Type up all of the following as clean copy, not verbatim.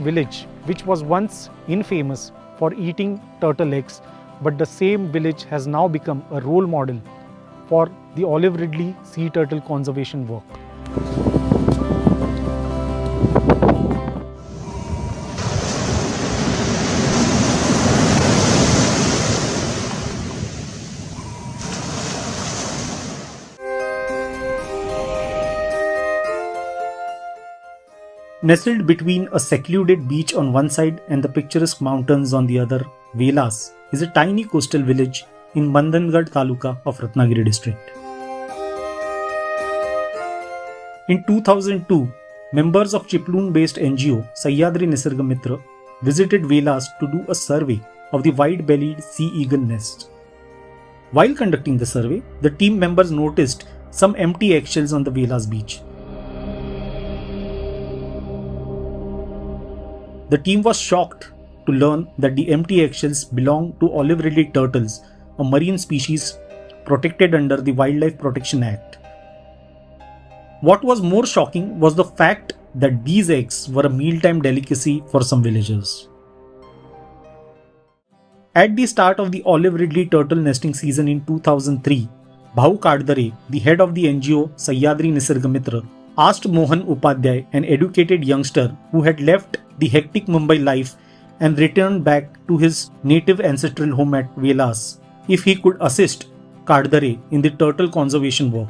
village which was once infamous for eating turtle eggs, but the same village has now become a role model for the Olive Ridley sea turtle conservation work. Nestled between a secluded beach on one side and the picturesque mountains on the other, Velas is a tiny coastal village in Bandhangad Taluka of Ratnagiri district. In 2002, members of Chiplun-based NGO Sahyadri Nisarga Mitra visited Velas to do a survey of the white-bellied sea eagle nest. While conducting the survey, the team members noticed some empty eggshells on the Velas beach. The team was shocked to learn that the empty eggshells belong to Olive Ridley turtles, a marine species protected under the Wildlife Protection Act. What was more shocking was the fact that these eggs were a mealtime delicacy for some villagers. At the start of the Olive Ridley turtle nesting season in 2003, Bhau Kadare, the head of the NGO Sahyadri Nisarga Mitra, asked Mohan Upadhyay, an educated youngster who had left the hectic Mumbai life and returned back to his native ancestral home at Velas, if he could assist Kadare in the turtle conservation work.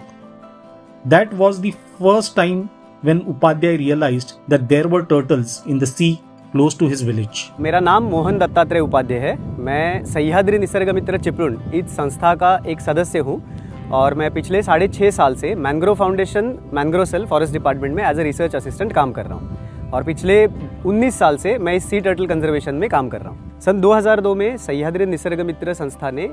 That was the first time when Upadhyay realized that there were turtles in the sea close to his village. मेरा नाम मोहन दत्तात्रेय उपाध्याय है। मैं सह्याद्री निसर्ग मित्र चिपळूण इस संस्था का एक सदस्य हूँ और मैं पिछले 6.5 साल से mangrove foundation mangrove cell forest department में एज ए रिसर्च असिस्टेंट काम कर रहा हूँ और पिछले 19 साल से मैं इस सी टर्टल कंजर्वेशन में काम कर रहा हूँ। सन 2002 में सह्याद्री निसर्ग मित्र संस्था ने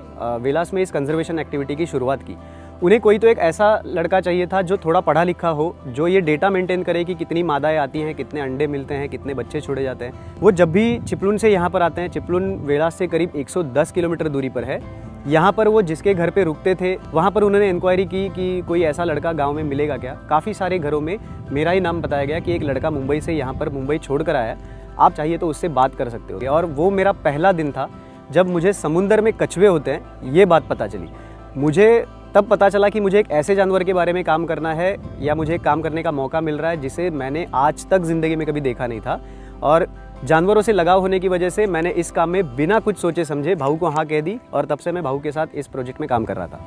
वेलास में इस कंजर्वेशन एक्टिविटी की शुरुआत की। उन्हें कोई तो एक ऐसा लड़का चाहिए था जो थोड़ा पढ़ा लिखा हो, जो ये डेटा मेंटेन करे कि कितनी मादाएं आती हैं, कितने अंडे मिलते हैं, कितने बच्चे छोड़े जाते हैं। वो जब भी चिपळूण से यहाँ पर आते हैं, चिपळूण वेलास से करीब 110 किलोमीटर दूरी पर है। यहाँ पर वो जिसके घर पे रुकते थे, वहाँ पर उन्होंने इंक्वायरी की कि कोई ऐसा लड़का गांव में मिलेगा क्या। काफ़ी सारे घरों में मेरा ही नाम बताया गया कि एक लड़का मुंबई से यहाँ पर मुंबई छोड़ कर आया, आप चाहिए तो उससे बात कर सकते हो। और वो मेरा पहला दिन था जब मुझे समुंदर में कछुए होते हैं ये बात पता चली। मुझे तब पता चला कि मुझे एक ऐसे जानवर के बारे में काम करना है या मुझे एक काम करने का मौका मिल रहा है जिसे मैंने आज तक ज़िंदगी में कभी देखा नहीं था। और जानवरों से लगाव होने की वजह से मैंने इस काम में बिना कुछ सोचे समझे भाऊ को हाँ कह दी और तब से मैं भाऊ के साथ इस प्रोजेक्ट में काम कर रहा था।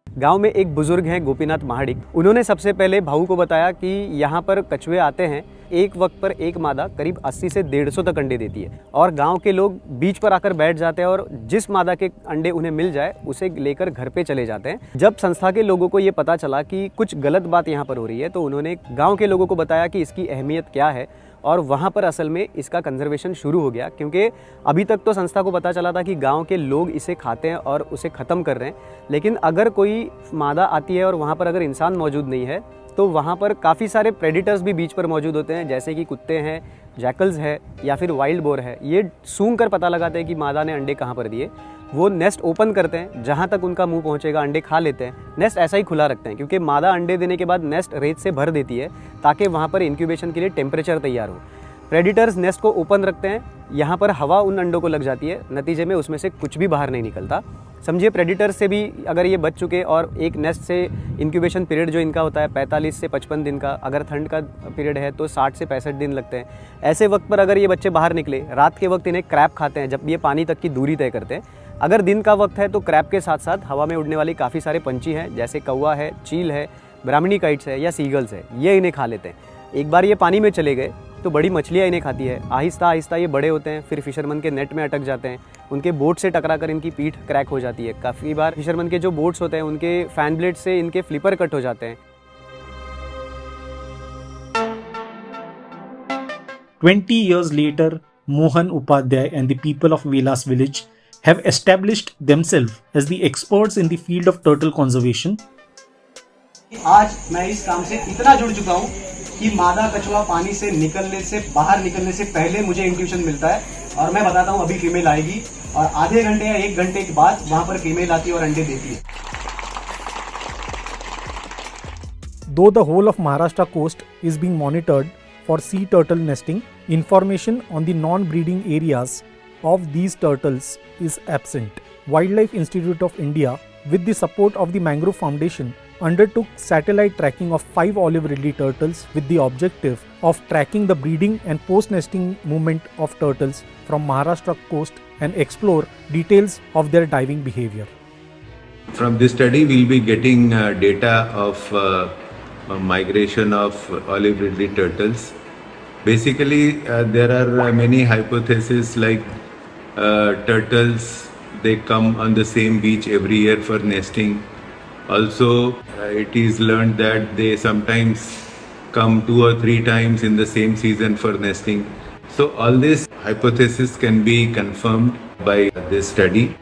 गांव में एक बुजुर्ग हैं गोपीनाथ महाडिक, उन्होंने सबसे पहले भाऊ को बताया कि यहाँ पर कछुए आते हैं, एक वक्त पर एक मादा करीब 80 से 150 तक अंडे देती है और गांव के लोग बीच पर आकर बैठ जाते हैं और जिस मादा के अंडे उन्हें मिल जाए उसे लेकर घर पे चले जाते हैं। जब संस्था के लोगों को ये पता चला कि कुछ गलत बात यहाँ पर हो रही है तो उन्होंने गाँव के लोगों को बताया कि इसकी अहमियत क्या है और वहाँ पर असल में इसका कंजर्वेशन शुरू हो गया। क्योंकि अभी तक तो संस्था को पता चला था कि गांव के लोग इसे खाते हैं और उसे ख़त्म कर रहे हैं, लेकिन अगर कोई मादा आती है और वहाँ पर अगर इंसान मौजूद नहीं है तो वहाँ पर काफ़ी सारे प्रेडिटर्स भी बीच पर मौजूद होते हैं, जैसे कि कुत्ते हैं, जैकल्स है या फिर वाइल्ड बोर है। ये सूंघ कर पता लगाते हैं कि मादा ने अंडे कहाँ पर दिए। वो नेस्ट ओपन करते हैं, जहाँ तक उनका मुंह पहुँचेगा अंडे खा लेते हैं। नेस्ट ऐसा ही खुला रखते हैं क्योंकि मादा अंडे देने के बाद नेस्ट रेत से भर देती है ताकि वहाँ पर इंक्यूबेशन के लिए टेम्परेचर तैयार हो। प्रेडिटर्स नेस्ट को ओपन रखते हैं, यहाँ पर हवा उन अंडों को लग जाती है, नतीजे में उसमें से कुछ भी बाहर नहीं निकलता। समझिए प्रेडिटर्स से भी अगर ये बच चुके और एक नेस्ट से इंक्यूबेशन पीरियड जो इनका होता है 45 से 55 दिन का, अगर ठंड का पीरियड है तो 60 से 65 दिन लगते हैं। ऐसे वक्त पर अगर ये बच्चे बाहर निकले, रात के वक्त इन्हें क्रैब खाते हैं जब ये पानी तक की दूरी तय करते हैं। अगर दिन का वक्त है तो क्रैब के साथ साथ हवा में उड़ने वाली काफ़ी सारे पंछी हैं, जैसे कौवा है, चील है, ब्राह्मणी काइट्स है या सीगल्स है, ये इन्हें खा लेते हैं। एक बार ये पानी में चले गए तो बड़ी मछलियाँ इन्हें खाती है। आहिस्ता आहिस्ता ये बड़े होते हैं, फिर फिशरमैन के नेट में अटक जाते हैं, उनके बोट से टकरा कर इनकी पीठ क्रैक हो जाती है। काफ़ी बार फिशरमैन के जो बोट्स होते हैं उनके फैन ब्लेड से इनके फ्लिपर कट हो जाते हैं। 20 years later, Mohan Upadhyay and the people of Velas village have established themselves as the experts in the field of turtle conservation. आज मैं इस काम से इतना जुड़ चुका हूँ कि मादा कछुआ पानी से बाहर निकलने से पहले मुझे इंट्यूशन मिलता है और मैं बताता हूँ अभी फीमेल आएगी और आधे घंटे या 1 घंटे के बाद वहां पर फीमेल आती है और अंडे देती है। Though the whole of Maharashtra coast is being monitored for sea turtle nesting, information on the non-breeding areas of these turtles is absent. Wildlife Institute of India, with the support of the Mangrove Foundation, undertook satellite tracking of 5 olive ridley turtles with the objective of tracking the breeding and post-nesting movement of turtles from Maharashtra coast and explore details of their diving behavior. From this study, we'll be getting data of migration of olive ridley turtles. Basically, there are many hypotheses like turtles, they come on the same beach every year for nesting. Also, it is learned that they sometimes come 2 or 3 times in the same season for nesting. So all these hypotheses can be confirmed by this study.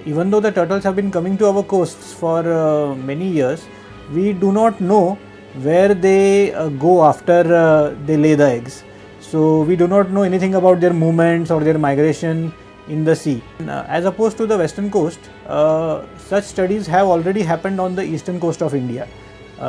Even though the turtles have been coming to our coasts for many years, we do not know where they go after they lay the eggs. So we do not know anything about their movements or their migration in the sea. As opposed to the western coast, such studies have already happened on the eastern coast of India,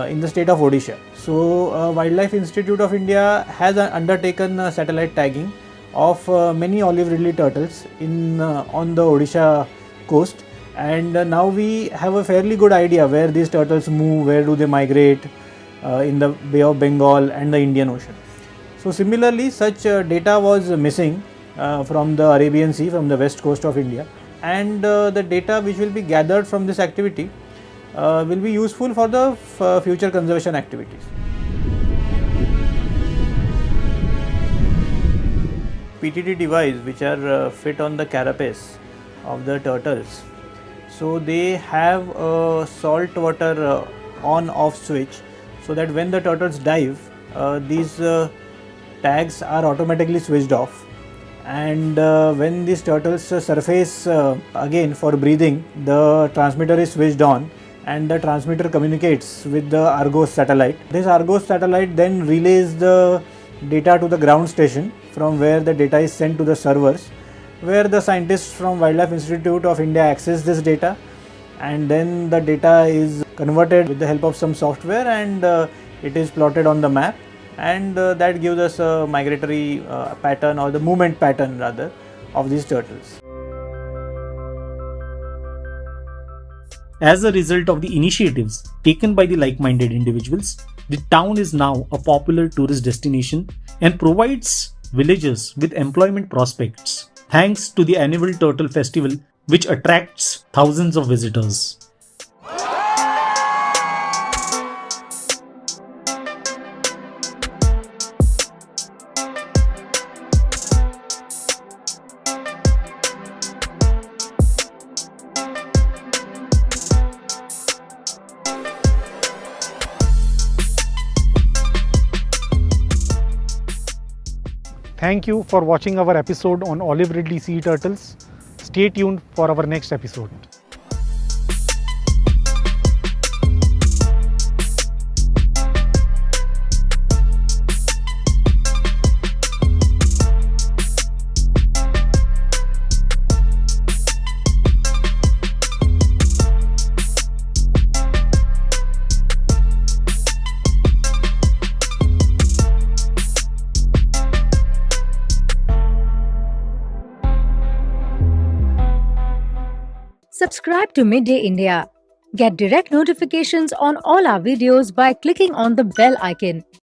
in the state of Odisha. So Wildlife Institute of India has undertaken satellite tagging of many olive ridley turtles on the Odisha coast, and now we have a fairly good idea where these turtles move, where do they migrate in the Bay of Bengal and the Indian Ocean. So similarly, such data was missing from the Arabian Sea, from the west coast of India, and the data which will be gathered from this activity will be useful for the future conservation activities. PTT device which are fit on the carapace of the turtles, so they have a salt water on off switch, so that when the turtles dive, these tags are automatically switched off, and when these turtles surface again for breathing, the transmitter is switched on and the transmitter communicates with the Argos satellite. This Argos satellite then relays the data to the ground station, from where the data is sent to the servers, where the scientists from Wildlife Institute of India access this data, and then the data is converted with the help of some software, and it is plotted on the map, and that gives us a migratory pattern, or the movement pattern rather, of these turtles. As a result of the initiatives taken by the like-minded individuals, the town is now a popular tourist destination and provides villagers with employment prospects thanks to the annual Turtle Festival, which attracts thousands of visitors. Thank you for watching our episode on olive ridley sea turtles. Stay tuned for our next episode. Subscribe to Midday India. Get direct notifications on all our videos by clicking on the bell icon.